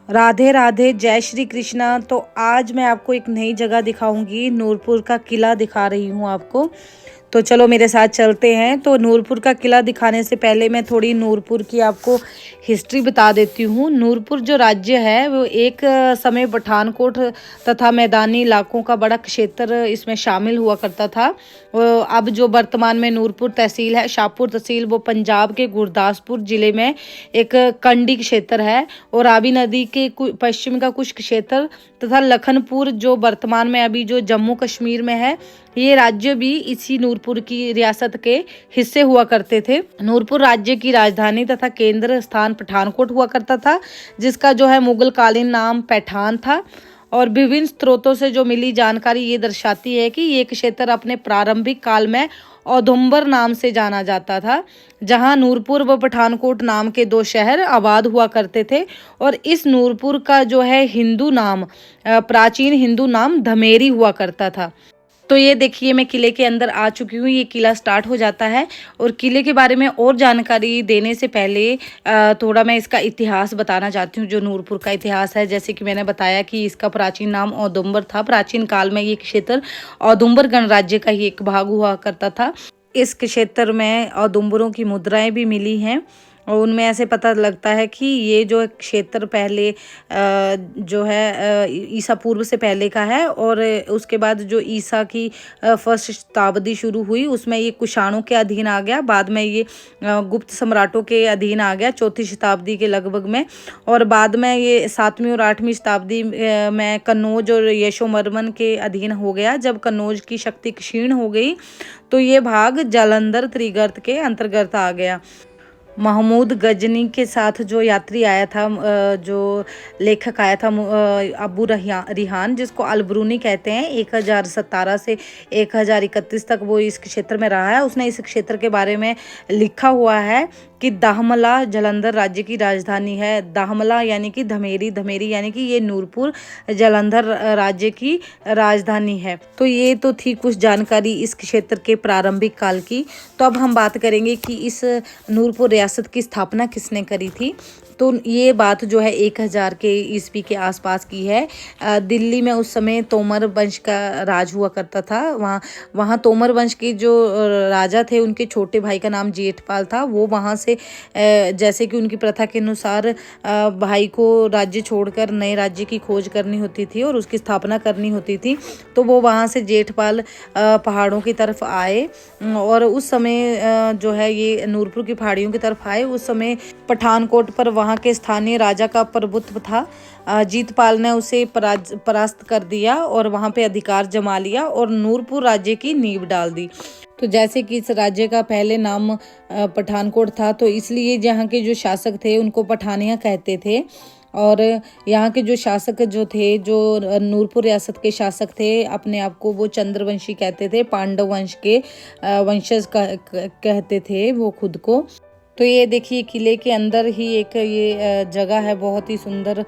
राधे राधे, जय श्री कृष्णा। तो आज मैं आपको एक नई जगह दिखाऊंगी। नूरपुर का किला दिखा रही हूँ आपको। तो चलो मेरे साथ चलते हैं। तो नूरपुर का किला दिखाने से पहले मैं थोड़ी नूरपुर की आपको हिस्ट्री बता देती हूँ। नूरपुर जो राज्य है वो एक समय पठानकोट तथा मैदानी इलाकों का बड़ा क्षेत्र इसमें शामिल हुआ करता था। अब जो वर्तमान में नूरपुर तहसील है, शाहपुर तहसील, वो पंजाब के गुरदासपुर जिले में एक कंडी क्षेत्र है। और रावी नदी के पश्चिम का कुछ क्षेत्र तथा लखनपुर जो वर्तमान में अभी जो जम्मू कश्मीर में है, ये राज्य भी इसी नूरपुर की रियासत के हिस्से हुआ करते थे। नूरपुर राज्य की राजधानी तथा केंद्र स्थान पठानकोट हुआ करता था, जिसका जो है मुगल कालीन नाम पैठान था। और विभिन्न स्रोतों से जो मिली जानकारी ये दर्शाती है कि ये क्षेत्र अपने प्रारंभिक काल में औदुंबर नाम से जाना जाता था, जहां नूरपुर व पठानकोट नाम के दो शहर आबाद हुआ करते थे। और इस नूरपुर का जो है हिंदू नाम, प्राचीन हिंदू नाम धमेरी हुआ करता था। तो ये देखिए, मैं किले के अंदर आ चुकी हूँ। ये किला स्टार्ट हो जाता है। और किले के बारे में और जानकारी देने से पहले थोड़ा मैं इसका इतिहास बताना चाहती हूँ। जो नूरपुर का इतिहास है, जैसे कि मैंने बताया कि इसका प्राचीन नाम औदुंबर था। प्राचीन काल में ये क्षेत्र औदुंबर गणराज्य का ही एक भाग हुआ करता था। इस क्षेत्र में औदुंबरों की मुद्राएं भी मिली हैं और उनमें ऐसे पता लगता है कि ये जो क्षेत्र पहले जो है ईसा पूर्व से पहले का है। और उसके बाद जो ईसा की फर्स्ट शताब्दी शुरू हुई, उसमें ये कुषाणों के अधीन आ गया। बाद में ये गुप्त सम्राटों के अधीन आ गया चौथी शताब्दी के लगभग में। और बाद में ये 7वीं और 8वीं शताब्दी में कन्नौज और यशोवर्मन के अधीन हो गया। जब कन्नौज की शक्ति क्षीण हो गई तो ये भाग जालंधर त्रिगर्त के अंतर्गत आ गया। महमूद गजनी के साथ जो यात्री आया था, जो लेखक आया था, अबू रिहान, जिसको अलबरूनी कहते हैं, 1017 से 1031 तक वो इस क्षेत्र में रहा है। उसने इस क्षेत्र के बारे में लिखा हुआ है कि दाहमला जालंधर राज्य की राजधानी है। दाहमला यानी कि धमेरी, धमेरी यानी कि ये नूरपुर जालंधर राज्य की राजधानी है। तो ये तो थी कुछ जानकारी इस क्षेत्र के प्रारंभिक काल की। तो अब हम बात करेंगे कि इस नूरपुर रियासत की स्थापना किसने करी थी। तो ये बात जो है 1000 के ईस्वी के आसपास की है। दिल्ली में उस समय तोमर वंश का राज हुआ करता था। वहाँ तोमर वंश के जो राजा थे, उनके छोटे भाई का नाम जेठपाल था। वो वहाँ से जैसे कि उनकी प्रथा के अनुसार भाई को राज्य छोड़कर नए राज्य की खोज करनी होती थी और उसकी स्थापना करनी होती थी। तो वो वहाँ से जेठपाल पहाड़ों की तरफ आए और उस समय जो है ये नूरपुर की पहाड़ियों की तरफ आए। उस समय पठानकोट पर वहाँ के स्थानीय राजा का प्रभुत्व था। जीतपाल ने उसे परास्त कर दिया और वहाँ पे अधिकार जमा लिया और नूरपुर राज्य की नींव डाल दी। तो जैसे कि इस राज्य का पहले नाम पठानकोट था, तो इसलिए यहाँ के जो शासक थे उनको पठानिया कहते थे। और यहाँ के जो शासक जो थे, जो नूरपुर रियासत के शासक थे, अपने आप को वो चंद्रवंशी कहते थे। पांडव वंश के वंशज कहते थे वो खुद को। तो ये देखिए, किले के अंदर ही एक ये जगह है, बहुत ही सुंदर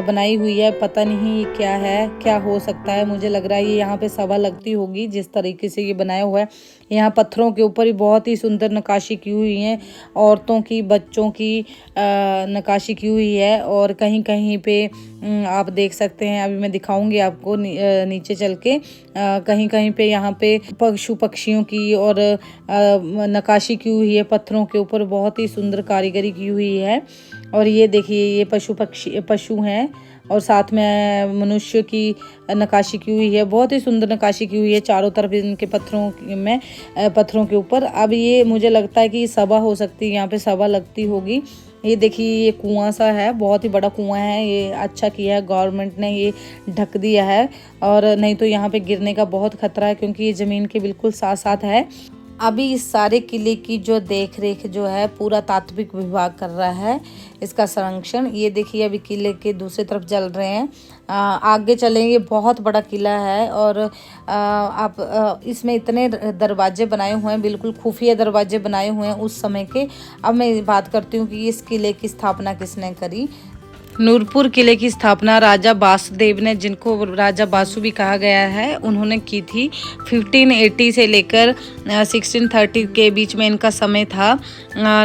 बनाई हुई है। पता नहीं क्या है, क्या हो सकता है। मुझे लग रहा है ये यहाँ पे सभा लगती होगी, जिस तरीके से ये बनाया हुआ है। यहाँ पत्थरों के ऊपर ही बहुत ही सुंदर नक्काशी की हुई है। औरतों की, बच्चों की नक्काशी की हुई है। और कहीं कहीं पे आप देख सकते हैं, अभी मैं दिखाऊंगी आपको नीचे चल के। कहीं कहीं पे यहाँ पे पशु पक्षियों की और नक्काशी की हुई है पत्थरों के ऊपर। बहुत ही सुंदर कारीगरी की हुई है। और ये देखिए, ये पशु हैं और साथ में मनुष्य की नक्काशी की हुई है। बहुत ही सुंदर नक्काशी की हुई है चारों तरफ इनके पत्थरों के ऊपर। अब ये मुझे लगता है कि सभा हो सकती है, यहाँ पे सभा लगती होगी। ये देखिए, ये कुआं सा है, बहुत ही बड़ा कुआं है। ये अच्छा किया है गवर्नमेंट ने, ये ढक दिया है। और नहीं तो यहाँ पे गिरने का बहुत खतरा है, क्योंकि ये ज़मीन के बिल्कुल साथ साथ है। अभी इस सारे किले की जो देख रेख जो है पुरातात्विक विभाग कर रहा है, इसका संरक्षण। ये देखिए, अभी किले के दूसरी तरफ चल रहे हैं। आगे चलेंगे, बहुत बड़ा किला है। और आप इसमें इतने दरवाजे बनाए हुए हैं, बिल्कुल खुफिया दरवाजे बनाए हुए हैं उस समय के। अब मैं बात करती हूँ कि इस किले की स्थापना किसने करी। नूरपुर किले की स्थापना राजा बासुदेव ने, जिनको राजा बासु भी कहा गया है, उन्होंने की थी। 1580 से लेकर 1630 के बीच में इनका समय था।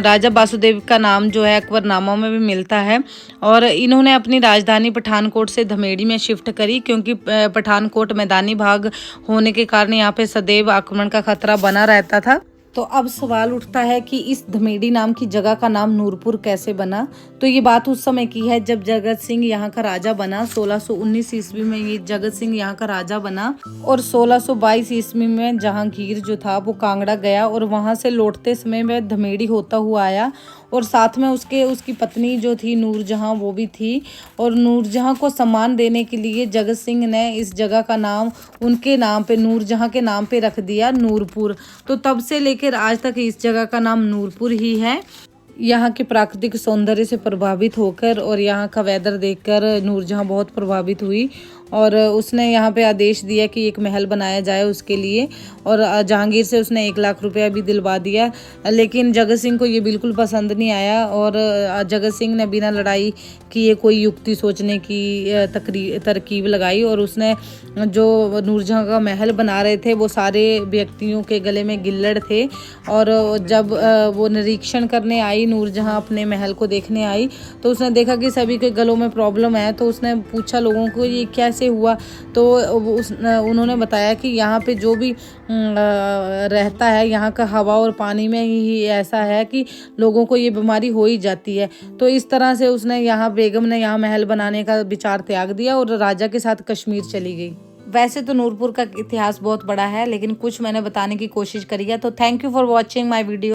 राजा बासुदेव का नाम जो है अकबरनामा में भी मिलता है। और इन्होंने अपनी राजधानी पठानकोट से धमेड़ी में शिफ्ट करी, क्योंकि पठानकोट मैदानी भाग होने के कारण यहाँ पे सदैव आक्रमण का खतरा बना रहता था। तो अब सवाल उठता है कि इस धमेड़ी नाम की जगह का नाम नूरपुर कैसे बना। तो ये बात उस समय की है जब जगत सिंह यहाँ का राजा बना। 1619 ईस्वी में ये जगत सिंह यहाँ का राजा बना और 1622 ईस्वी में जहांगीर जो था वो कांगड़ा गया और वहां से लौटते समय में धमेड़ी होता हुआ आया और साथ में उसकी पत्नी जो थी नूरजहां वो भी थी। और नूरजहां को सम्मान देने के लिए जगत सिंह ने इस जगह का नाम उनके नाम पे, नूरजहां के नाम पे रख दिया नूरपुर। तो तब से लेकर आज तक इस जगह का नाम नूरपुर ही है। यहाँ के प्राकृतिक सौंदर्य से प्रभावित होकर और यहाँ का वेदर देखकर नूरजहां बहुत प्रभावित हुई और उसने यहाँ पे आदेश दिया कि एक महल बनाया जाए उसके लिए। और जहांगीर से उसने 1 लाख रुपया भी दिलवा दिया, लेकिन जगत सिंह को ये बिल्कुल पसंद नहीं आया और जगत सिंह ने बिना लड़ाई किए कोई युक्ति सोचने की तरकीब लगाई और उसने जो नूरजहां का महल बना रहे थे वो सारे व्यक्तियों के गले में गिल्लड़ थे। और जब वो निरीक्षण करने आई, नूरजहां अपने महल को देखने आई, तो उसने देखा कि सभी के गलों में प्रॉब्लम है। तो उसने पूछा लोगों को ये कैसे हुआ। तो उन्होंने बताया कि यहाँ पे जो भी रहता है, यहाँ का हवा और पानी में ही ऐसा है कि लोगों को ये बीमारी हो ही जाती है। तो इस तरह से उसने यहाँ, बेगम ने यहाँ महल बनाने का विचार त्याग दिया और राजा के साथ कश्मीर चली गई। वैसे तो नूरपुर का इतिहास बहुत बड़ा है, लेकिन कुछ मैंने बताने की कोशिश करी है। तो thank you for watching my video.